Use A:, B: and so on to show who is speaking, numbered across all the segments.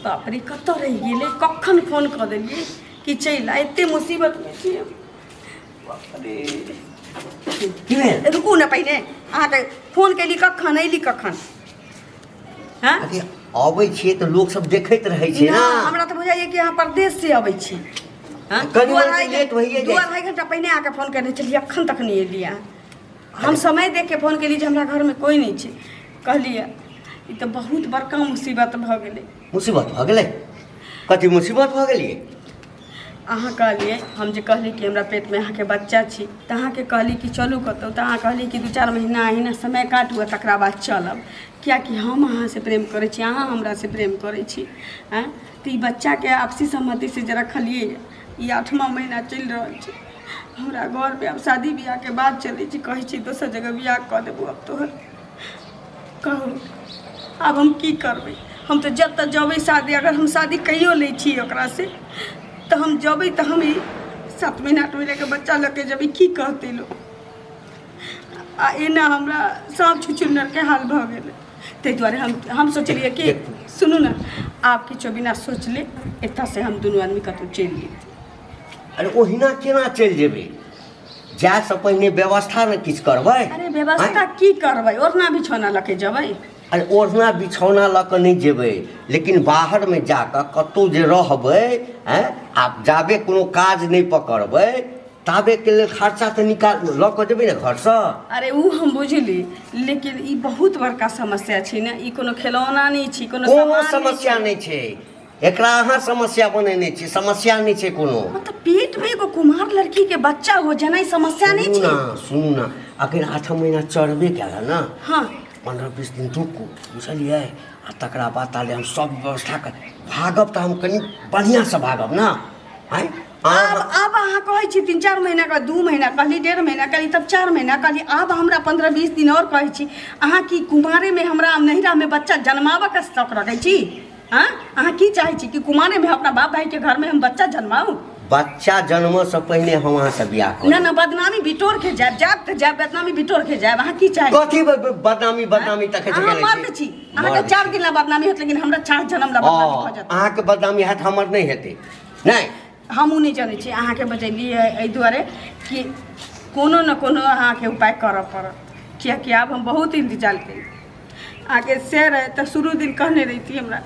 A: बाप रे कतऽ रहि गेलै कखन फोन कऽ देलियै कि चलि आ एते मुसीबत में छी बाप रे
B: की भेल
A: रुकू ने पहिने अहाँके फोन केली कखन अयली कखन हाँ
B: अरे अबै छियै तऽ लोक सब देखैत रहै छै ना
A: हमरा तऽ बुझाइए कि अहाँ परदेश से अबै छी हाँ
B: कनी लेट भइए
A: दू अढ़ाई घंटा पहिने आके फोन करने चलिए अखन तक नहीं एलिए हम समय देख के फोन केली जे हमरा घर में कोई नहीं छै कहलिए ई तऽ बहुत बड़का मुसीबत भऽ गेलै
B: मुसीबत भऽ गेलै कथी मुसीबत भऽ गेलियै
A: अहाँ कहलिए हम जे कहली कि हमरा पेट में अहाँके बच्चा छी तऽ अहाँके कहली कि चलू कतौ तऽ अहाँ कहली कि 2-4 महीना अहिना समय काटू आ तकरा बाद चलब कियाकि हम अहाँ से प्रेम करै छी अहाँ हमरा से प्रेम करै छी हैं तऽ ई बच्चा के आपसी सहमति से जे रखलिए ई 8वां महीना चलि रहल छै हमरा घर पे अब शादी ब्याह के बाद चलै छी कहै छी दोसर जगह ब्याह कऽ देबू अब तोहर कहू आब हम की करबै हम तऽ जब तक जबै शादी अगर हम शादी कहियो लै छी ओकरा से तऽ हम जबै तऽ हम ई 7 महीना 8 महीना के बच्चा लऽ के जबै की कहतै लोग आ एना हमरा सब छुछुन्नर के हाल भऽ गेलै ताहि दुआरे हम सोचलिए कि सुनू ना आप किछो बिना सोचले एतऽ से हम दुनू आदमी कतौ चलि जेबै
B: अरे ओहिना केना चलि जेबै जाए से पहिने व्यवस्था न किछु करबै
A: अरे व्यवस्था की करबै ओढ़ना बिछौना लऽ के जेबै
B: अरे ओढ़ना बिछौना लऽ कऽ नहीं जेबै लेकिन बाहर में जाकऽ कतौ जे रहबै हैं आप जाबे कोनो काज नहीं पकड़बै ताबे के लेल खर्चा तऽ निकाल लऽ कऽ जेबै ने घर से
A: अरे उ हम बुझली लेकिन ई बहुत बड़का समस्या छै ने ई कोनो खिलौना नहीं छै कोनो
B: समस्या नहीं छै एकरा अहाँ समस्या बनेने छी समस्या नहीं छै कोनो
A: मतलब पेट में एगो कुमार लड़की के बच्चा हो जाना समस्या नहीं छै
B: सुनू ना अगर 8 महीना चढ़बे कयल ना
A: हाँ
B: 15-20 दिन रुकू बुझलिए आ तकरा बाद ताले हम सब व्यवस्था कर भागब तऽ हम कनी बढ़िया से भागब ना आय
A: अब अहाँ कहै छी 3-4 महीना का 2 महीना कहली 1.5 महीना कहली तब 4 महीना कहली अब हमरा 15-20 दिन और कहै छी अहाँ की कुमारे में हमरा नहिरा में बच्चा जन्माबऽ के शौक रखै छी हाँ अहाँ की चाहै छी कि कुमारे में अपना बाप भाई के घर में हम बच्चा जन्माऊं
B: बच्चा जन्म से पहले हम अहाँ से बियाह करब
A: ना बदनामी बिटोर के जाब तऽ जाब बदनामी बिटोर के जाब अहाँ की चाहै
B: कथी बदनामी तक छै
A: अहाँ मर्द छी अहाँ के 4 दिन ला बदनामी होत लेकिन हमरा 4 जन्म ला बदनामी भ जात
B: अहाँ के बदनामी हैत हमर नहीं हेतै नहीं
A: हमहूँ नहीं जानै छी अहाँ के बतेलिए एहि दुआरे कि कोनो न कोनो अहाँ के उपाय करऽ पड़त कियाकि आब हम बहुत इंतजार केली आगे से रहे तऽ शुरू दिन कहने रही हमरा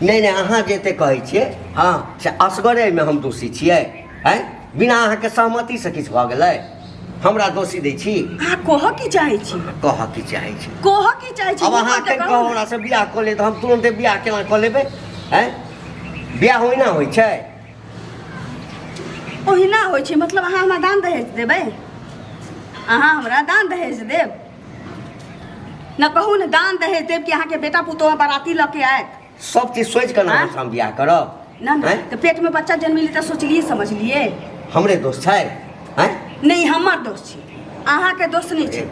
B: नहीं अहाँ जेते कहै छियै हाँ से असगरे में हम दोषी छियै हैं बिना अहाँ के सहमति से किछु भऽ गेलै हमरा दोषी दै छी
A: अहाँ कह की चाहै छी
B: कह की चाहै छी
A: अब
B: अहाँ कहि कह हमरा से बियाह कऽ ले तऽ हम तुरंते बियाह केना कऽ लेबै हैं बियाह ओहिना होइ छै
A: ओहिना होइ छै मतलब अहाँ हमरा दान दहेज देबै अहाँ हमरा दान दहेज देब न कहू ने दान दहेज देब कि अहाँ के बेटा पुतोह बाराती लऽ के आयत
B: सब चीज सोच कर ना हम बियाह करब
A: ना तो पेट में बच्चा जन्मिली तो सोचलिए समझलिए
B: हमरे दोस्त छै हैं
A: नहीं हमर दोस्त छी अहाँ के दोस्त नहीं छै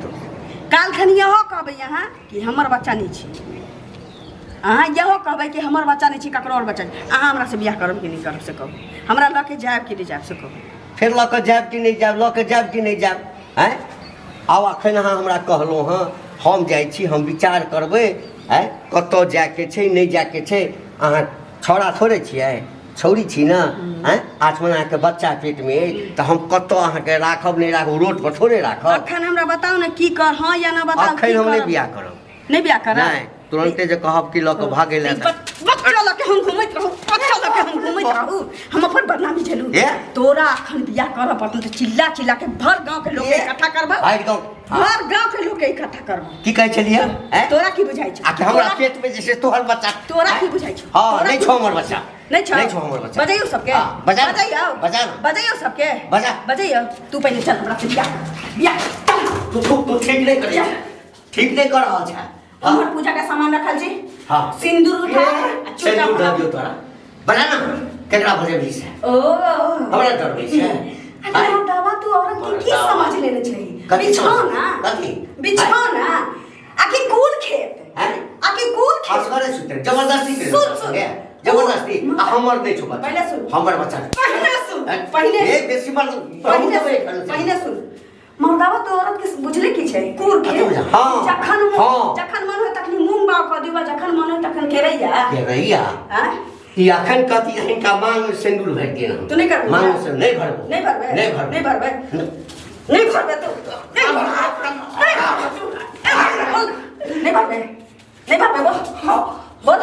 A: काल खन यहो कहबै अहाँ कि हमर बच्चा नहीं छै अहाँ यहो कहबै कि हमर बच्चा नहीं छै ककरो और बच्चा अहाँ हमरा से बियाह करब कि नहीं करब से कहू हमरा लऽ के जायब कि नहीं जायब से कहू
B: फिर लऽ के जायब कि नहीं जायब लऽ के जायब कि नहीं जायब हैं आब अखन अहाँ हमरा कहलहुँ हँ हम जाइ छी हम विचार करबै हैं कतऽ जाके छै नहीं जाके छै अहाँ छौड़ा थोड़े छियै छौड़ी छी ना हैं 8 महीना के बच्चा पेट में तो हम कतऽ अहाँ के राखब नहीं राखब रोड पर थोड़े राखब
A: अखन हमरा बताउ ने की कर हाँ या ना बताउ
B: अखन हम नहीं बियाह करब
A: नहीं बियाह करब
B: नहीं तुरंते जे कहब कि लऽ के भागे ले
A: बच्चा लऽ के हम घुमैत रहू बच्चा लऽ के हम घुमैत रहू हम अपन बदनामी झेलू तोरा अखन बियाह करऽ पड़तौ तऽ चिल्ला के भर गांव के लोग इकट्ठा करबा हर गांव के लोग इकट्ठा करबा
B: की कहै छलिए
A: तोरा की बुझाइ छै
B: आ हमरा पेट में जैसे तोहर बच्चा
A: तोरा की बुझाइ छै
B: हां नहीं छौ हमर बच्चा
A: नहीं छौ
B: हमर बच्चा
A: बजाइयो सबके बजाइयो सबके बजाइयो तू पहले चल हमरा से बियाह
B: तू ठीक नहीं कर रहल छै
A: हमर पूजा का सामान रखल छी
B: हां
A: सिंदूर उठा
B: सिंदूर दे दियो तोरा बना ना केकरा बजेबी से
A: ओ
B: हमरा डरबै छै
A: अरे हम दावा तू औरत की समझ लेने छै बिछौना
B: कथी
A: बिछौना आखिर कूद खेत
B: हैं
A: आखिर कूद खेत
B: असगरे सुते जबरदस्ती करे जबरदस्ती हमर नहीं छो
A: पहले सुन
B: हमर बच्चा
A: पहले
B: एक बेसी बार
A: पहले सुन मर्दावा तो औरत के बुझले की छै कूर के
B: जखन
A: मन हो तखनी मुंह बाव कदिवा जखन मन हो तखन केरैया
B: के रैया
A: हैं
B: ई अखन कथी हिनका मांग में सिंदूर भर दिए
A: तू नहीं करबे
B: मांग से नहीं भरबो
A: नहीं भरबे
B: नहीं भरबो
A: नहीं भरबे नहीं भरबे तू नहीं भरबे नहीं भरबे बोल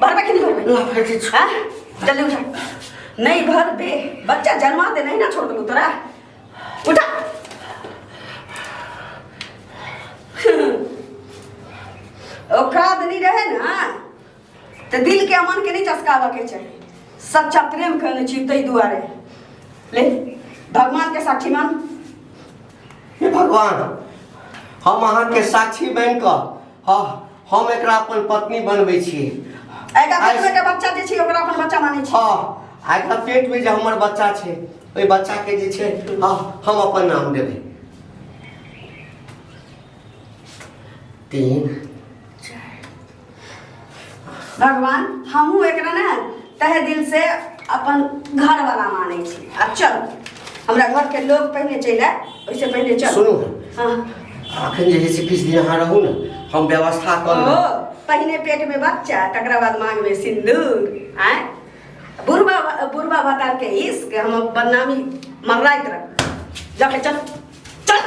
A: भरबे कि नहीं भरबे हाँ जल्दी उठा नहीं भरबे बच्चा जन्मा दे नहीं ना छोड़ दूँ तोरा उठा औकात नहीं रहे ना तो दिल के अमन के नहीं चस्कावा के चाहिए सच्चा प्रेम करने चाहिए तई दुआरे ले भगवान के साक्षी मान
B: हे भगवान हम अहाँ के साक्षी बन कऽ हाँ हम एकरा अपन पत्नी बनबै छी
A: एका पेट में के बच्चा जे छी ओकरा अपन बच्चा मानै छी
B: हाँ एकरा पेट में जे हमर बच्चा छै ओइ बच्चा के जे छै हाँ हम अपन नाम देबै 3
A: भगवान हमहू एकरा ना तहे दिल से अपन घर वाला मानै छी आ चल हमरा घर के लोग पहले चले ओइसे पहले चल
B: सुनू
A: हां
B: अखन जे छै किछ दिन अहाँ रहू ने हम व्यवस्था कर लेब
A: पहले पेट में बच्चा तकरा बाद मांग में सिंदूर हैं बुढ़वा भतार के इश्क हम बदनामी मरराइत रह जाके चल चल